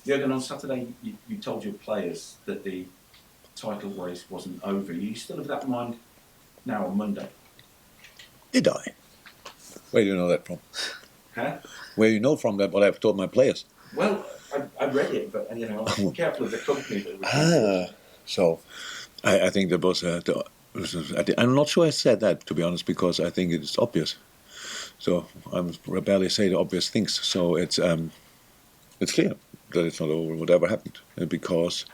Jurgen, on Saturday you told your players that the title race wasn't over. Are you still of that mind now on Monday? Did I? Where do you know that from? Huh? Where do you know from that what I've told my players? Well, I read it, but I'm careful of the company that So I think there was I'm not sure I said that, to be honest, because I think it's obvious. So I barely say the obvious things. So it's clear that it's not over whatever happened, because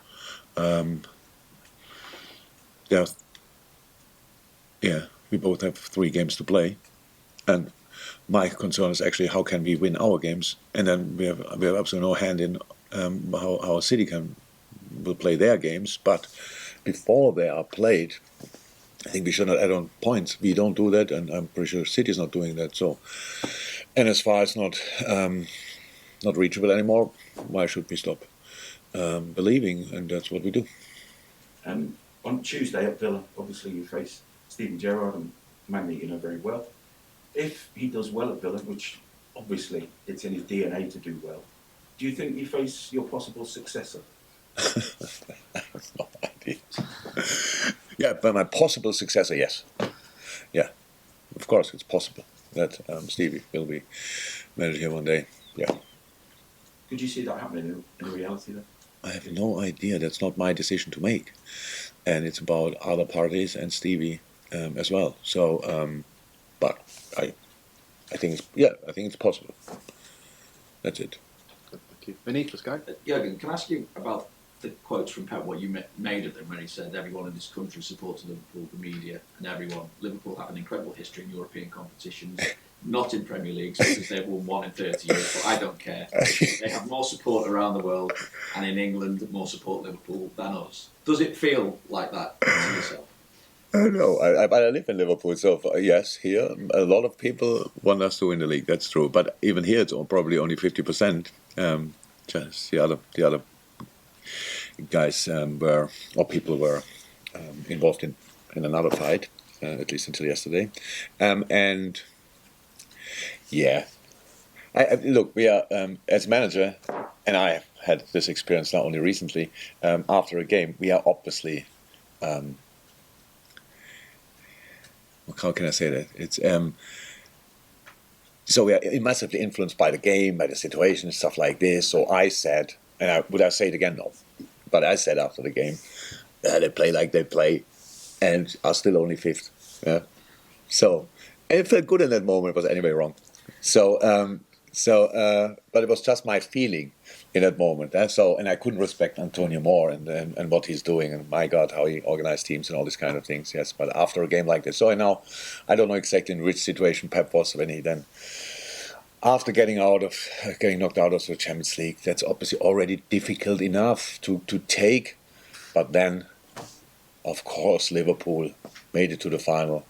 we both have 3 games to play, and my concern is actually how can we win our games, and then we have absolutely no hand in how City will play their games. But before they are played, I think we should not add on points. We don't do that, and I'm pretty sure City is not doing that. So, and as far as not reachable anymore, why should we stop believing? And that's what we do. On Tuesday at Villa, obviously you face Steven Gerrard, and man that you know very well. If he does well at Villa, which obviously it's in his DNA to do well, do you think you face your possible successor? I have no idea. Yeah, but my possible successor, yes. Yeah, of course it's possible that Stevie will be manager here one day. Yeah. Could you see that happening in reality then? I have no idea. That's not my decision to make, and it's about other parties and Stevie as well. So, but I think it's possible. That's it. Thank you. Vinny, let's go. Jurgen, can I ask you about the quotes from Pep, what you made of them when he said everyone in this country supports Liverpool, the media, and everyone. Liverpool have an incredible history in European competitions, not in Premier Leagues because they've won 1 in 30 years, but I don't care. They have more support around the world, and in England, more support Liverpool than us. Does it feel like that to yourself? No, I live in Liverpool, so yes, here a lot of people want us to win the league. That's true, but even here it's probably only 50%. Just the other guys people were involved in another fight, at least until yesterday, and yeah, look, we are as manager, and I had this experience not only recently. After a game, we are obviously. How can I say that? It's so we are massively influenced by the game, by the situation, stuff like this. So I said, and would I say it again? No, but I said after the game, they play like they play, and are still only 5th. Yeah, so and it felt good in that moment. It was anyway wrong. So but it was just my feeling in that moment. So, and I couldn't respect Antonio more and what he's doing, and my God, how he organized teams and all these kind of things. Yes, but after a game like this, so I don't know exactly in which situation Pep was when he then, after getting knocked out of the Champions League. That's obviously already difficult enough to take, but then, of course, Liverpool made it to the final.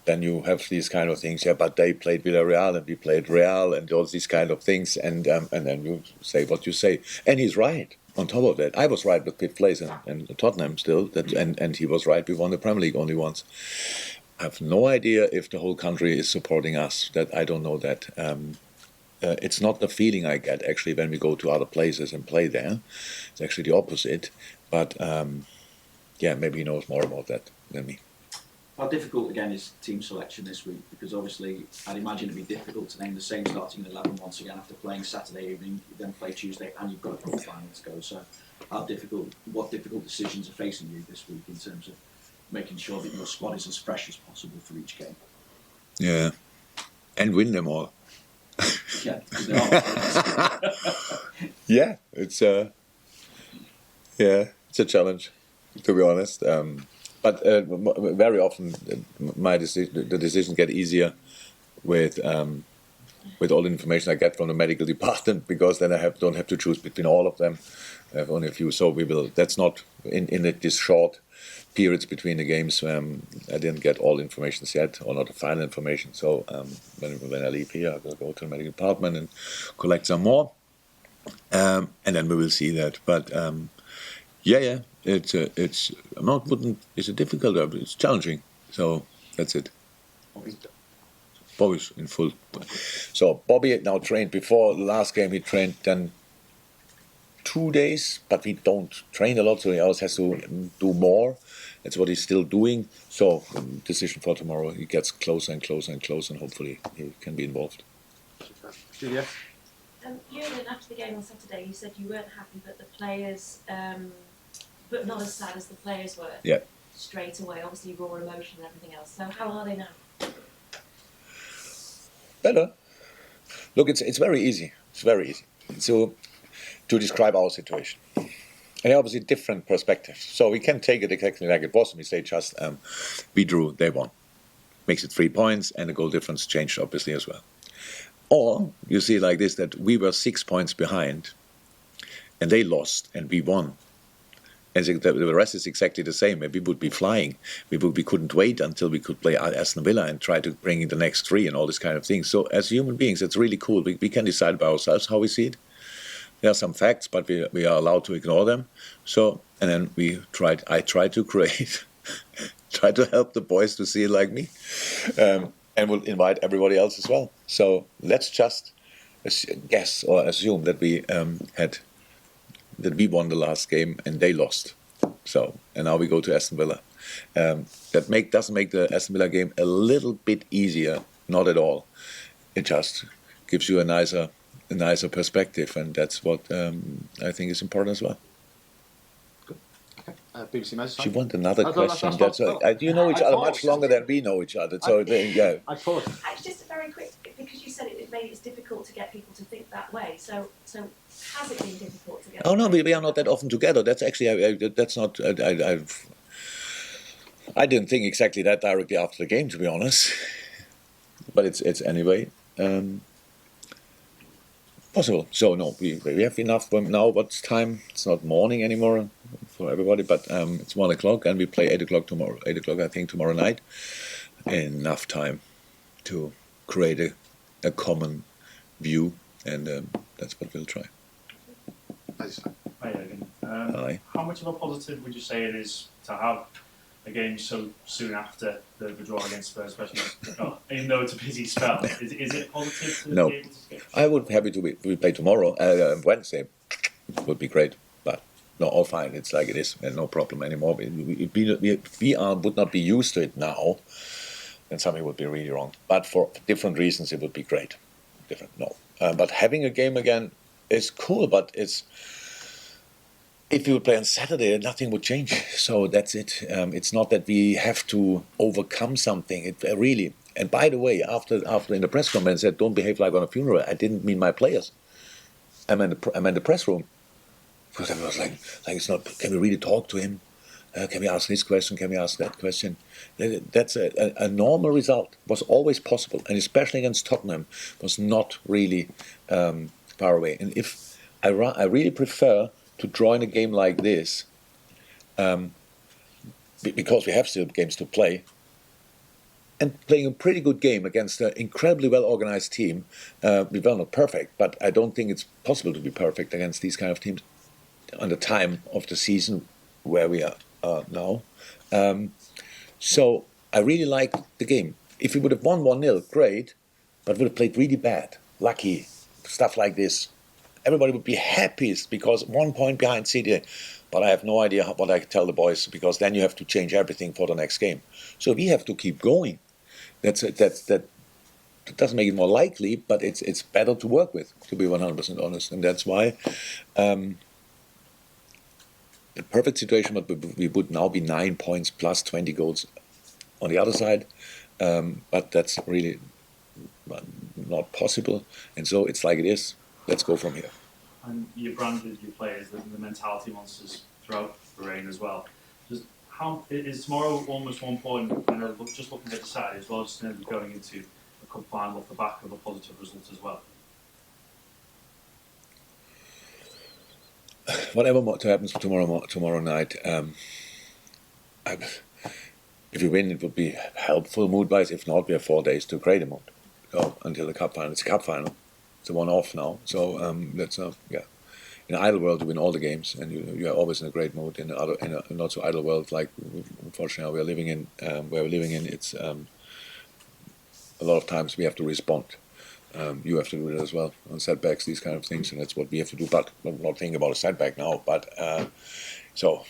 Then you have these kind of things, but they played Villarreal and we played Real and all these kind of things, and then you say what you say, and he's right. On top of that, I was right with Pitt Place and Tottenham still, and he was right. We won the Premier League only once. I have no idea if the whole country is supporting us. That I don't know that. It's not the feeling I get actually when we go to other places and play there. It's actually the opposite. But maybe he knows more about that than me. How difficult, again, is team selection this week? Because obviously, I'd imagine it'd be difficult to name the same starting 11 once again after playing Saturday evening, you then play Tuesday, and you've got a cup final to go. So, what difficult decisions are facing you this week in terms of making sure that your squad is as fresh as possible for each game? Yeah, and win them all. Yeah, it's a challenge, to be honest. But very often, the decisions get easier with all the information I get from the medical department, because then I don't have to choose between all of them. I have only a few, so we will. That's not in this short periods between the games. I didn't get all information yet, or not the final information. So when I leave here, I will go to the medical department and collect some more, and then we will see that. But it's difficult, it's challenging. So that's it. Bobby's in full. So Bobby now trained before the last game. He trained then 2 days, but we don't train a lot, so he always has to do more. That's what he's still doing. So, decision for tomorrow. He gets closer and closer and closer, and hopefully he can be involved. Julia? Jurgen, after the game on Saturday, you said you weren't happy, but the players, but not as sad as the players were. Yeah. Straight away, obviously raw emotion and everything else. So how are they now? Better. Look, it's very easy. It's very easy to describe our situation. And obviously different perspectives. So we can take it exactly like it was, and we say just we drew, they won. Makes it 3 points, and the goal difference changed obviously as well. Or you see it like this, that we were 6 points behind, and they lost, and we won. And the rest is exactly the same. We would be flying. We couldn't wait until we could play Aston Villa and try to bring in the next 3 and all this kind of thing. So as human beings, it's really cool. We can decide by ourselves how we see it. There are some facts, but we are allowed to ignore them. So, and then I tried to create, try to help the boys to see it like me, and will invite everybody else as well. So let's just guess or assume that we won the last game and they lost. So, and now we go to Aston Villa. That doesn't make the Aston Villa game a little bit easier, not at all. It just gives you a nicer perspective, and that's what I think is important as well. BBC Message. She wanted another question. You know each I other paused. much longer than we know each other. So yeah. I paused. Actually, just a very quick, because you said it's difficult to get people to think that way. So has it been difficult to get? Oh no, we are not that often together. That's actually that's not. I didn't think exactly that directly after the game, to be honest. But it's anyway possible. So no, we have enough now. What's time? It's not morning anymore for everybody, but it's 1 o'clock, and we play 8 o'clock tomorrow. 8 o'clock, I think, tomorrow night. Enough time to create a common view, and that's what we'll try. Hi, Jurgen. Hi. How much of a positive would you say it is to have a game so soon after the draw against Spurs, especially even though it's a busy spell? Is it positive to No. be able to skip? I would be happy to we play tomorrow, Wednesday. It would be great, but no, all fine. It's like it is, and no problem anymore. We would not be used to it now, then something would be really wrong. But for different reasons, it would be great. But having a game again is cool, but if we would play on Saturday, nothing would change. So that's it. It's not that we have to overcome something. It really. And by the way, after in the press conference, said, "Don't behave like on a funeral." I didn't mean my players. I meant the press room, because I was like it's not. Can we really talk to him? Can we ask this question? Can we ask that question? That's a normal result. Was always possible, and especially against Tottenham, was not really far away. And if I really prefer to draw in a game like this, because we have still games to play, and playing a pretty good game against an incredibly well-organized team. We were not perfect, but I don't think it's possible to be perfect against these kind of teams on the time of the season where we are now. So I really like the game. If we would have won 1-0, great, but would have played really bad, lucky, stuff like this, everybody would be happiest because 1 point behind City. But I have no idea what I tell the boys, because then you have to change everything for the next game. So we have to keep going. That doesn't make it more likely, but it's better to work with, to be 100% honest. And that's why the perfect situation, but we would now be 9 points plus 20 goals on the other side. But that's really not possible. And so it's like it is. Let's go from here. And you branded your players the mentality monsters throughout the reign as well. How is tomorrow almost 1 point? Just looking at the side as well, just going into a cup final off the back of a positive result as well. Whatever happens tomorrow night, if we win, it would be helpful mood-wise. If not, we have 4 days to create a mood until the cup final. It's a cup final. It's a one-off now. So that's in an idle world, you win all the games, and you are always in a great mood. In a not so idle world, like unfortunately we're living in, it's a lot of times we have to respond. You have to do it as well on setbacks, these kind of things, and that's what we have to do. But I'm not thinking about a setback now. But so,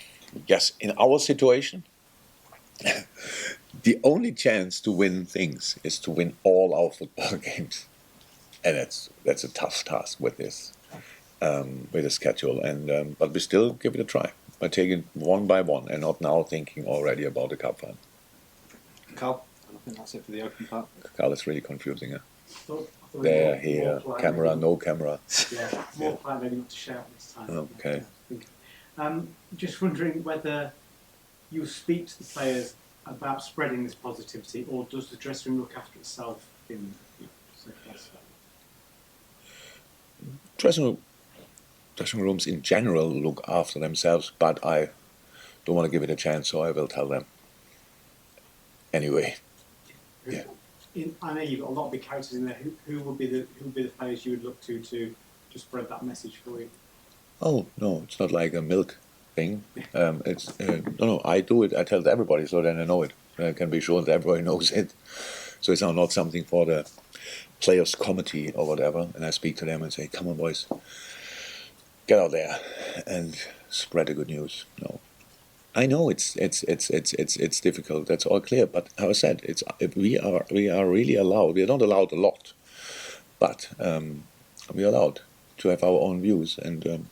yes, in our situation, the only chance to win things is to win all our football games, and that's a tough task with this with the schedule. And but we still give it a try by taking one by one, and not now thinking already about the cup final. Carl, I think that's it for the open part. Carl, it's really confusing. Huh? Thought There, more here, polite, camera, maybe- no camera. Yeah, more polite maybe not to shout this time. Okay. I think. Just wondering whether you speak to the players about spreading this positivity, or does the dressing room look after itself in circumstances? Dressing rooms in general look after themselves, but I don't want to give it a chance, so I will tell them. Anyway, yeah. I know you've got a lot of big characters in there. Who would be the players you would look to spread that message for you? Oh no, it's not like a milk thing. It's no. I do it. I tell it to everybody, so then I know it. I can be sure that everybody knows it. So it's not something for the players' committee or whatever. And I speak to them and say, "Come on, boys, get out there and spread the good news." No, I know it's difficult. That's all clear. But how I said, we are really allowed. We are not allowed a lot, but we are allowed to have our own views, and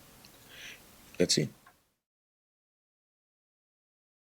let's see.